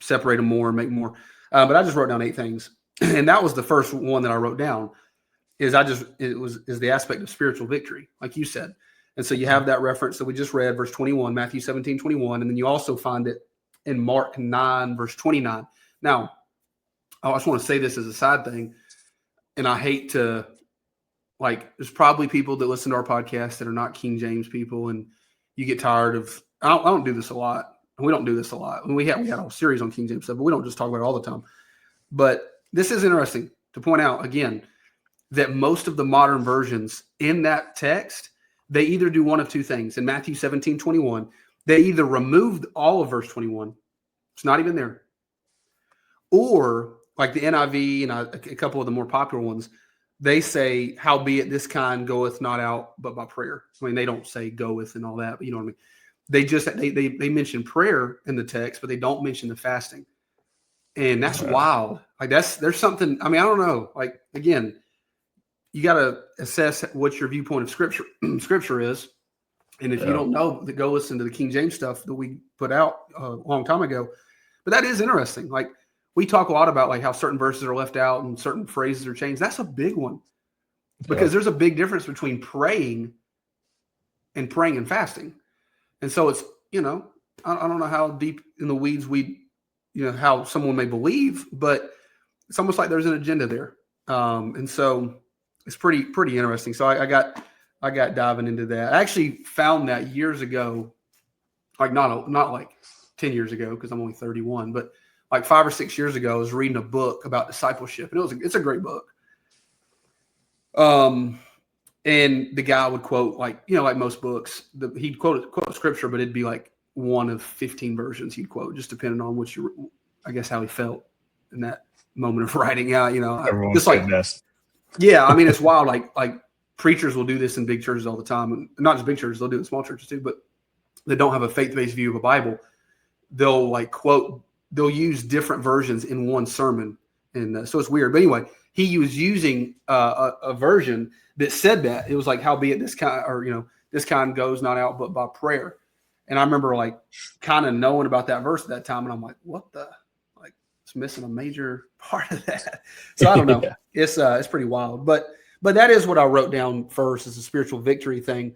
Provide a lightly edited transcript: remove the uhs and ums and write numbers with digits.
separate them more and make more. But I just wrote down 8 things. And that was the first one that I wrote down is the aspect of spiritual victory, like you said. And so you have that reference that we just read, verse 21, Matthew 17:21. And then you also find it in Mark 9, verse 29. Now, I just want to say this as a side thing. And I hate to, there's probably people that listen to our podcast that are not King James people. And you get tired of, I don't do this a lot. We don't do this a lot. We had a whole series on King James stuff, but we don't just talk about it all the time. But this is interesting to point out, again, that most of the modern versions in that text, they either do one of two things. In Matthew 17:21, they either removed all of verse 21. It's not even there. Or like the NIV and a couple of the more popular ones, they say, howbeit this kind goeth not out but by prayer. I mean, they don't say goeth and all that, but you know what I mean? They just, they mention prayer in the text, but they don't mention the fasting. And that's wild. There's something, I mean, I don't know. Again, you got to assess what your viewpoint of scripture is. And if you don't know, go listen to the King James stuff that we put out a long time ago. But that is interesting. We talk a lot about how certain verses are left out and certain phrases are changed. That's a big one because there's a big difference between praying and fasting. And so it's, I don't know how deep in the weeds how someone may believe, but it's almost like there's an agenda there. And so it's pretty interesting. So I got diving into that. I actually found that years ago, not like 10 years ago, because I'm only 31, but 5 or 6 years ago, I was reading a book about discipleship, and it's a great book. And the guy would quote, like most books, he'd quote scripture, but it'd be one of 15 versions he'd quote, just depending on how he felt in that moment of writing. Yeah, just best. Yeah, I mean, it's wild. Like preachers will do this in big churches all the time, and not just big churches, they'll do it in small churches too, but they don't have a faith-based view of a Bible. They'll use different versions in one sermon. And so it's weird. But anyway, he was using a version that said that. It was howbeit this kind, or, this kind goes not out but by prayer. And I remember kind of knowing about that verse at that time. And I'm like, what the, it's missing a major part of that. So I don't know. It's pretty wild. But that is what I wrote down first, is a spiritual victory thing.